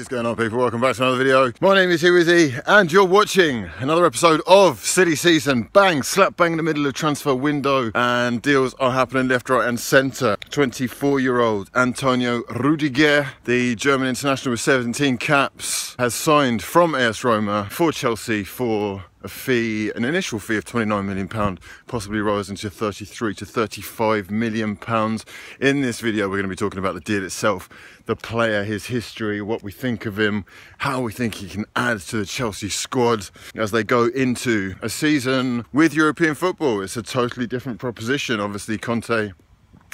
What is going on, people? Welcome back to another video. My name is hughwizzy and you're watching another episode of City Season. Bang, slap bang in the middle of transfer window and deals are happening left, right and centre. 24-year-old Antonio Rüdiger, the German international with 17 caps, has signed from AS Roma for Chelsea for a fee, an initial fee of £29 million, possibly rising to 33 to 35 million pounds. In this video, we're going to be talking about the deal itself, the player, his history, what we think of him, how we think he can add to the Chelsea squad as they go into a season with European football. It's a totally different proposition. Obviously, Conte,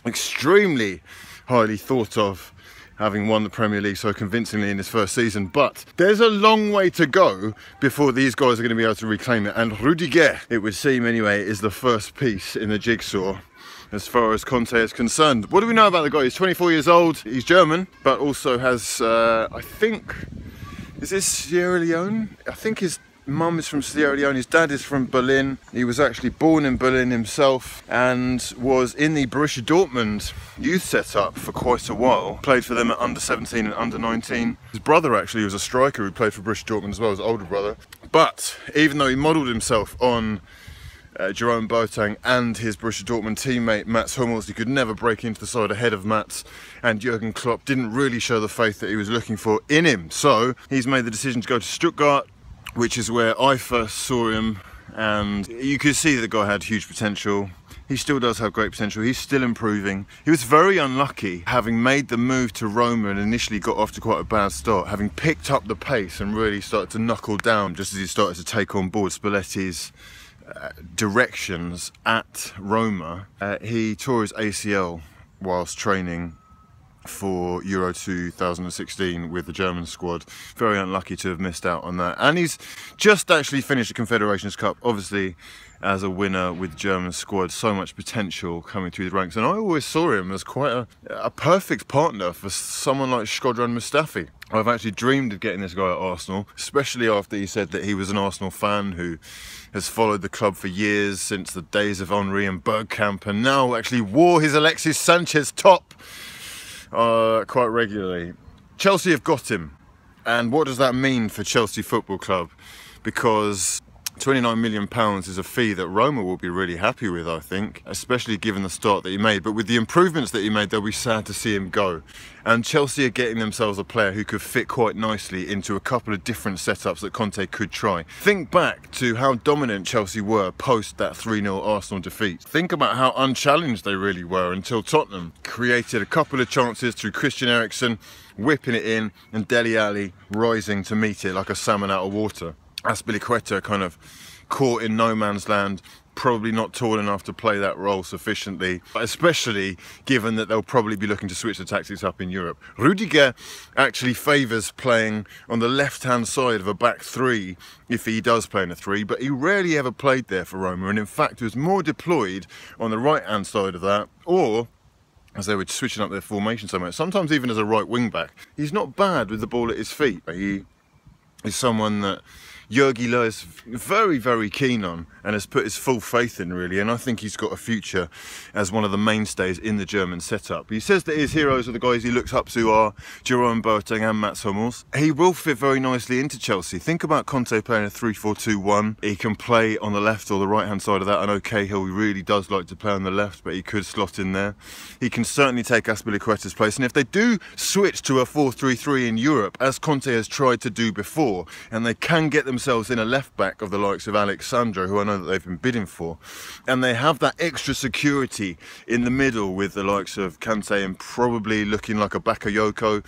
extremely highly thought of, having won the Premier League so convincingly in his first season, but there's a long way to go before these guys are going to be able to reclaim it, and Rüdiger, it would seem anyway, is the first piece in the jigsaw as far as Conte is concerned. What do we know about the guy? He's 24 years old, he's German, but also has, I think, is this Sierra Leone? I think his mum is from Sierra Leone, his dad is from Berlin. He was actually born in Berlin himself and was in the Borussia Dortmund youth setup for quite a while. Played for them at under 17 and under 19. His brother actually was a striker who played for Borussia Dortmund as well, his older brother. But even though he modelled himself on Jerome Boateng and his Borussia Dortmund teammate Mats Hummels, he could never break into the side ahead of Mats, and Jurgen Klopp didn't really show the faith that he was looking for in him. So he's made the decision to go to Stuttgart, which is where I first saw him, and you could see that the guy had huge potential. He still does have great potential, he's still improving. He was very unlucky having made the move to Roma and initially got off to quite a bad start, having picked up the pace and really started to knuckle down just as he started to take on board Spalletti's directions at Roma. He tore his ACL whilst training for Euro 2016 with the German squad. Very unlucky to have missed out on that, and he's just actually finished the Confederations Cup, obviously as a winner with the German squad. So much potential coming through the ranks, and I always saw him as quite a perfect partner for someone like Shkodran Mustafi. I've actually dreamed of getting this guy at Arsenal, especially after he said that he was an Arsenal fan who has followed the club for years, since the days of Henry and Bergkamp, and now actually wore his Alexis Sanchez top quite regularly. Chelsea have got him, and what does that mean for Chelsea Football Club? Because £29 million is a fee that Roma will be really happy with, I think, especially given the start that he made. But with the improvements that he made, they'll be sad to see him go. And Chelsea are getting themselves a player who could fit quite nicely into a couple of different setups that Conte could try. Think back to how dominant Chelsea were post that 3-0 Arsenal defeat. Think about how unchallenged they really were until Tottenham created a couple of chances through Christian Eriksen whipping it in and Dele Alli rising to meet it like a salmon out of water. Azpilicueta kind of caught in no man's land, probably not tall enough to play that role sufficiently, especially given that they'll probably be looking to switch the tactics up in Europe. Rüdiger actually favours playing on the left-hand side of a back three if he does play in a three, but he rarely ever played there for Roma, and in fact was more deployed on the right-hand side of that, or as they were switching up their formation so much, sometimes even as a right wing-back. He's not bad with the ball at his feet. He is someone that Jogi Löw is very, very keen on and has put his full faith in, really, and I think he's got a future as one of the mainstays in the German setup. He says that his heroes are the guys he looks up to are Jerome Boateng and Mats Hummels. He will fit very nicely into Chelsea. Think about Conte playing a 3-4-2-1. He can play on the left or the right hand side of that. I know Cahill really does like to play on the left, but he could slot in there. He can certainly take Azpilicueta's place, and if they do switch to a 4-3-3 in Europe, as Conte has tried to do before, and they can get themselves in a left back of the likes of Alexandro, who I know that they've been bidding for, and they have that extra security in the middle with the likes of Kante and probably looking like a Bakayoko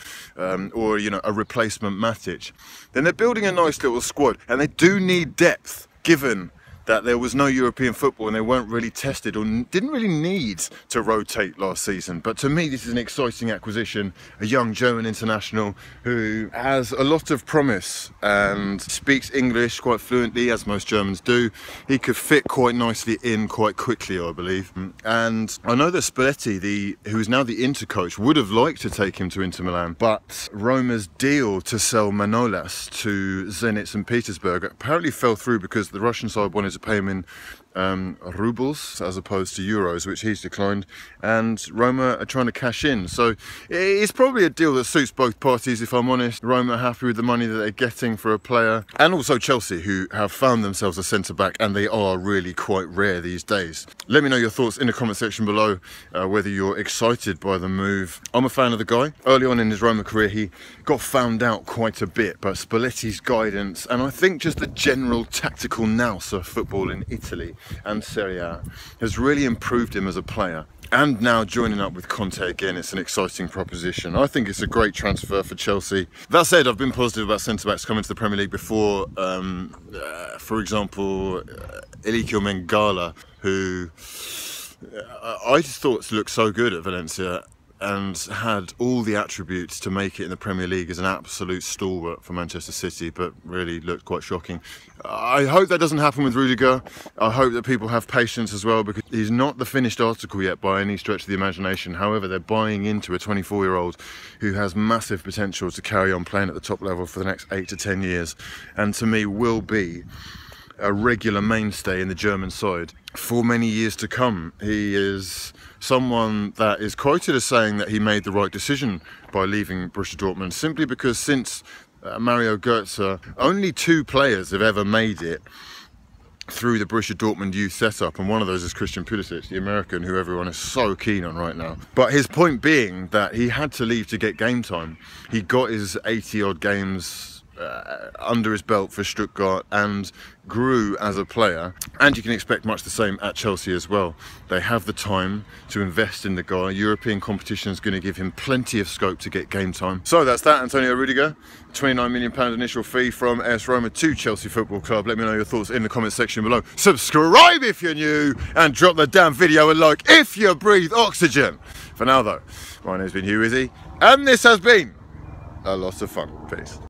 or, you know, a replacement Matic, then they're building a nice little squad, and they do need depth given that there was no European football and they weren't really tested or didn't really need to rotate last season. But to me, this is an exciting acquisition, a young German international who has a lot of promise and speaks English quite fluently, as most Germans do. He could fit quite nicely in quite quickly, I believe. And I know that Spalletti, who is now the Inter coach, would have liked to take him to Inter Milan, but Roma's deal to sell Manolas to Zenit St. Petersburg apparently fell through because the Russian side wanted to pay him in rubles as opposed to euros, which he's declined, and Roma are trying to cash in. So it's probably a deal that suits both parties, if I'm honest. Roma are happy with the money that they're getting for a player, and also Chelsea, who have found themselves a centre-back, and they are really quite rare these days. Let me know your thoughts in the comment section below, whether you're excited by the move. I'm a fan of the guy. Early on in his Roma career, he got found out quite a bit, but Spalletti's guidance, and I think just the general tactical nous of football in Italy and Serie A has really improved him as a player. And now joining up with Conte again, it's an exciting proposition. I think it's a great transfer for Chelsea. That said, I've been positive about centre-backs coming to the Premier League before. For example, Ezequiel Mangala, who I just thought looked so good at Valencia and had all the attributes to make it in the Premier League as an absolute stalwart for Manchester City, but really looked quite shocking. I hope that doesn't happen with Rüdiger. I hope that people have patience as well, because he's not the finished article yet by any stretch of the imagination. However, they're buying into a 24-year-old who has massive potential to carry on playing at the top level for the next 8 to 10 years, and to me will be a regular mainstay in the German side for many years to come. He is someone that is quoted as saying that he made the right decision by leaving Borussia Dortmund, simply because since Mario Götze, only 2 players have ever made it through the Borussia Dortmund youth setup, and one of those is Christian Pulisic, the American, who everyone is so keen on right now. But his point being that he had to leave to get game time. He got his 80 odd games under his belt for Stuttgart and grew as a player, and you can expect much the same at Chelsea as well. They have the time to invest in the guy. European competition is going to give him plenty of scope to get game time. So that's that. Antonio Rüdiger, £29 million initial fee from AS Roma to Chelsea Football Club. Let me know your thoughts in the comment section below. Subscribe if you're new, and drop the damn video a like if you breathe oxygen. For now though, my name's been hughwizzy, and this has been a lot of fun. Peace.